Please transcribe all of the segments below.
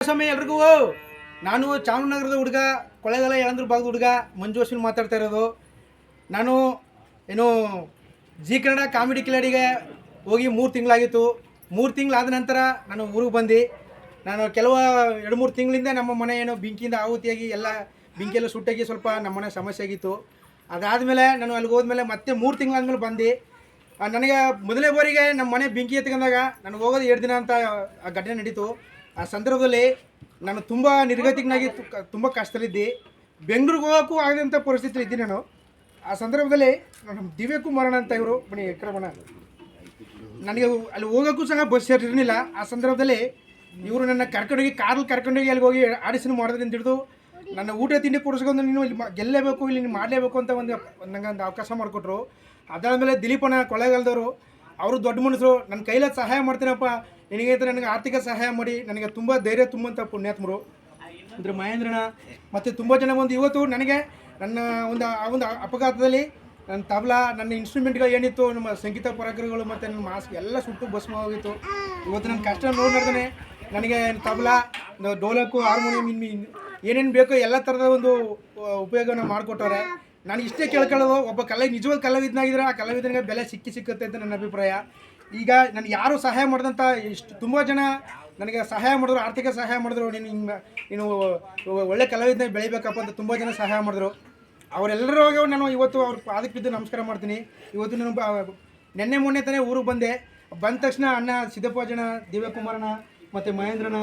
ಸ್ವಾಮಿ ಎಲ್ರಿಗೂ ನಾನು ಚಾಮರಾಜನಗರದ ಹುಡುಗ ಕೊಳ್ಳೇಗಾಲ ಯಳಂದೂರು ಭಾಗದ ಹುಡುಗ ಮಂಜು ಅಶ್ವಿನ್ ಮಾತಾಡ್ತಾ ಇರೋದು. ನಾನು ಏನು ಜಿ ಕನ್ನಡ ಕಾಮಿಡಿ ಕಿಲಾಡಿಗೆ ಹೋಗಿ 3 ತಿಂಗಳಾಗಿತ್ತು. 3 ತಿಂಗಳಾದ ನಂತರ ನಾನು ಊರಿಗೆ ಬಂದು ನಾನು ಕೆಲವು 2-3 ತಿಂಗಳಿಂದ ನಮ್ಮ ಮನೆ ಏನೋ ಬೆಂಕಿಯಿಂದ ಆಹುತಿಯಾಗಿ ಎಲ್ಲ ಬೆಂಕಿಯೆಲ್ಲ ಸುಟ್ಟಾಗಿ ಸ್ವಲ್ಪ ನಮ್ಮ ಮನೆ ಸಮಸ್ಯೆ ಆಗಿತ್ತು. ಅದಾದಮೇಲೆ ನಾನು ಅಲ್ಲಿಗೆ ಹೋದ್ಮೇಲೆ ಮತ್ತೆ 3 ತಿಂಗಳಾದ್ಮೇಲೆ ಬಂದು ನನಗೆ ಮೊದಲನೇ ಬಾರಿಗೆ ನಮ್ಮ ಮನೆ ಬೆಂಕಿ ಎತ್ಕೊಂಡಾಗ ನಾನು ಹೋಗೋದು 2 ದಿನ ಅಂತ ಆ ಘಟನೆ ನಡೀತು. ಆ ಸಂದರ್ಭದಲ್ಲಿ ನಾನು ತುಂಬ ನಿರ್ಗತಿಕನಾಗಿ ತುಂಬ ಕಷ್ಟದಲ್ಲಿದ್ದೆ. ಬೆಂಗಳೂರಿಗೆ ಹೋಗೋಕ್ಕೂ ಆಗದಂಥ ಪರಿಸ್ಥಿತಿ ಇದ್ದೀನಿ ನಾನು. ಆ ಸಂದರ್ಭದಲ್ಲಿ ನಮ್ಮ ದಿವ್ಯ ಕುಮಾರಣ್ಣ ಅಂತ ಇವರು ಬನ್ನಿ ಕ್ರಮಣ ನನಗೆ ಅಲ್ಲಿ ಹೋಗೋಕ್ಕೂ ಸಹ ಬಸ್ ಇರಲಿಲ್ಲ. ಆ ಸಂದರ್ಭದಲ್ಲಿ ಇವರು ನನ್ನ ಕರ್ಕೊಂಡೋಗಿ ಕಾರಲ್ಲಿ ಕರ್ಕೊಂಡೋಗಿ ಅಲ್ಲಿಗೆ ಹೋಗಿ ಆಡಿಷನ್ ಮಾಡೋದ್ರಿಂದ ಹಿಡಿದು ನನ್ನ ಊಟ ತಿಂಡಿ ಕೊಡಿಸ್ಕೊಂಡು ನೀನು ಇಲ್ಲಿ ಗೆಲ್ಲೇಬೇಕು, ಇಲ್ಲಿ ನೀನು ಮಾಡಲೇಬೇಕು ಅಂತ ನಂಗೆ ಒಂದು ಅವಕಾಶ ಮಾಡಿಕೊಟ್ರು. ಅದಾದಮೇಲೆ ದಿಲೀಪಣ್ಣ ಕೊಳ್ಳೇಗಾಲದವರು ಅವರು ದೊಡ್ಡ ಮನುಷ್ಯರು, ನನ್ನ ಕೈಲ ಸಹಾಯ ಮಾಡ್ತೀನಪ್ಪ ನಿನಗೆ ಅಂತ ನನಗೆ ಆರ್ಥಿಕ ಸಹಾಯ ಮಾಡಿ ನನಗೆ ತುಂಬ ಧೈರ್ಯ ತುಂಬಂಥ ಪುಣ್ಯಾತ್ಮರು ಅಂದರೆ ಮಹೇಂದ್ರಣ್ಣ ಮತ್ತು ತುಂಬ ಜನ ಬಂದು ಇವತ್ತು ನನಗೆ ನನ್ನ ಒಂದು ಅಪಘಾತದಲ್ಲಿ ನನ್ನ ತಬಲಾ ನನ್ನ ಇನ್ಸ್ಟ್ರೂಮೆಂಟ್ಗಳು ಏನಿತ್ತು ನಮ್ಮ ಸಂಗೀತ ಪರಕರಗಳು ಮತ್ತು ನನ್ನ ಮಾಸ್ಕ್ ಎಲ್ಲ ಸುಟ್ಟು ಭಸ್ಮ ಹೋಗಿತ್ತು. ಇವತ್ತು ನನ್ನ ಕಷ್ಟ ನೋಡಿದ್ರೆ ನನಗೆ ತಬಲಾ ಡೋಲಕ್ಕು ಹಾರ್ಮೋನಿಯಂ ಏನೇನು ಬೇಕೋ ಎಲ್ಲ ಥರದ ಒಂದು ಉಪಯೋಗನ ಮಾಡಿಕೊಟ್ಟವ್ರೆ. ನಾನು ಇಷ್ಟೇ ಕೇಳ್ಕೊಳ್ಳೋದು, ಒಬ್ಬ ನಿಜವಾದ ಕಲಾವಿದನಾಗಿದ್ದರೆ ಆ ಕಲಾವಿದನಿಗೆ ಬೆಲೆ ಸಿಕ್ಕುತ್ತೆ ಅಂತ ನನ್ನ ಅಭಿಪ್ರಾಯ. ಈಗ ನನಗೆ ಯಾರು ಸಹಾಯ ಮಾಡಿದಂಥ ಇಷ್ಟು ತುಂಬ ಜನ ನನಗೆ ಸಹಾಯ ಮಾಡಿದ್ರು, ಆರ್ಥಿಕ ಸಹಾಯ ಮಾಡಿದ್ರು, ನೀನು ಒಳ್ಳೆ ಕಲಾವಿದನ ಬೆಳಿಬೇಕಪ್ಪ ಅಂತ ತುಂಬ ಜನ ಸಹಾಯ ಮಾಡಿದ್ರು. ಅವರೆಲ್ಲರಿಗೂ ನಾನು ಇವತ್ತು ಅವ್ರ ಪಾದಕ್ಕೆ ಬಿದ್ದು ನಮಸ್ಕಾರ ಮಾಡ್ತೀನಿ. ಇವತ್ತು ನಾನು ನೆನ್ನೆ ಮೊನ್ನೆ ತಾನೇ ಊರಿಗೆ ಬಂದ ತಕ್ಷಣ ಅಣ್ಣ ಸಿದ್ದಪ್ಪಾಜನ, ದಿವ್ಯ ಕುಮಾರಣ್ಣ ಮತ್ತು ಮಹೇಂದ್ರನ,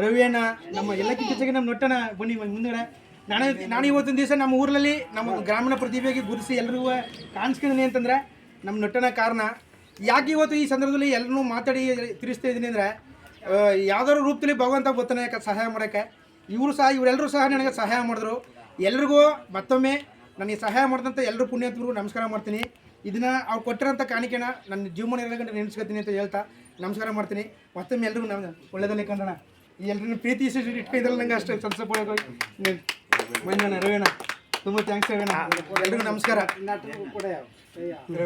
ರವಿಯಣ್ಣ, ನಮ್ಮ ಎಲ್ಲಕ್ಕಿಂತ ಹೆಚ್ಚಾಗಿ ನಮ್ಮ ನೊಟ್ಟಣ ಬನ್ನಿ ಮುಂದೆ ನಾನು ಇವತ್ತೊಂದು ದಿವಸ ನಮ್ಮ ಊರಲ್ಲಿ ನಮ್ಮ ಗ್ರಾಮೀಣ ಪ್ರತಿಭೆಗೆ ಗುರುತಿಸಿ ಎಲ್ರಿಗೂ ಕಾಣಿಸ್ಕೊಂಡಿದ್ದೀನಿ ಅಂತಂದರೆ ನಮ್ಮ ನೊಟ್ಟಣ ಕಾರಣ. ಯಾಕೆ ಇವತ್ತು ಈ ಸಂದರ್ಭದಲ್ಲಿ ಎಲ್ಲರೂ ಮಾತಾಡಿ ತಿರ್ಸ್ತಾ ಇದ್ದೀನಿ ಅಂದರೆ ಯಾವುದಾದ್ರು ರೂಪದಲ್ಲಿ ಭಗವಂತ ಬರ್ತಾನೆ ಸಹಾಯ ಮಾಡೋಕ್ಕೆ. ಇವರೆಲ್ಲರೂ ಸಹ ನನಗೆ ಸಹಾಯ ಮಾಡಿದ್ರು. ಎಲ್ರಿಗೂ ಮತ್ತೊಮ್ಮೆ ನನಗೆ ಸಹಾಯ ಮಾಡಿದಂಥ ಎಲ್ಲರೂ ಪುಣ್ಯಾತ್ಮರಿಗೂ ನಮಸ್ಕಾರ ಮಾಡ್ತೀನಿ. ಇದನ್ನು ಅವ್ರು ಕೊಟ್ಟಿರೋಂಥ ಕಾಣಿಕೆನ ನನ್ನ ಜೀವನ ಇರೋಗಂಟೆ ನೆನೆಸ್ಕೊತೀನಿ ಅಂತ ಹೇಳ್ತಾ ನಮಸ್ಕಾರ ಮಾಡ್ತೀನಿ. ಮತ್ತೊಮ್ಮೆ ಎಲ್ರಿಗೂ ನಾವು ಒಳ್ಳೆಯದಲ್ಲಿ ಕಂಡಣ. ಈ ಎಲ್ಲರೂ ಪ್ರೀತಿ ಇಟ್ಕೊಂಡಿದ್ದಲ್ಲ ನಂಗೆ ಅಷ್ಟು ಸಂತೋಷ ಮಂಜಣ್ಣ, ರವಿಯಣ್ಣ ತುಂಬ ಥ್ಯಾಂಕ್ಸ್ ರವಿಯಣ್ಣ. ಎಲ್ರಿಗೂ ನಮಸ್ಕಾರ.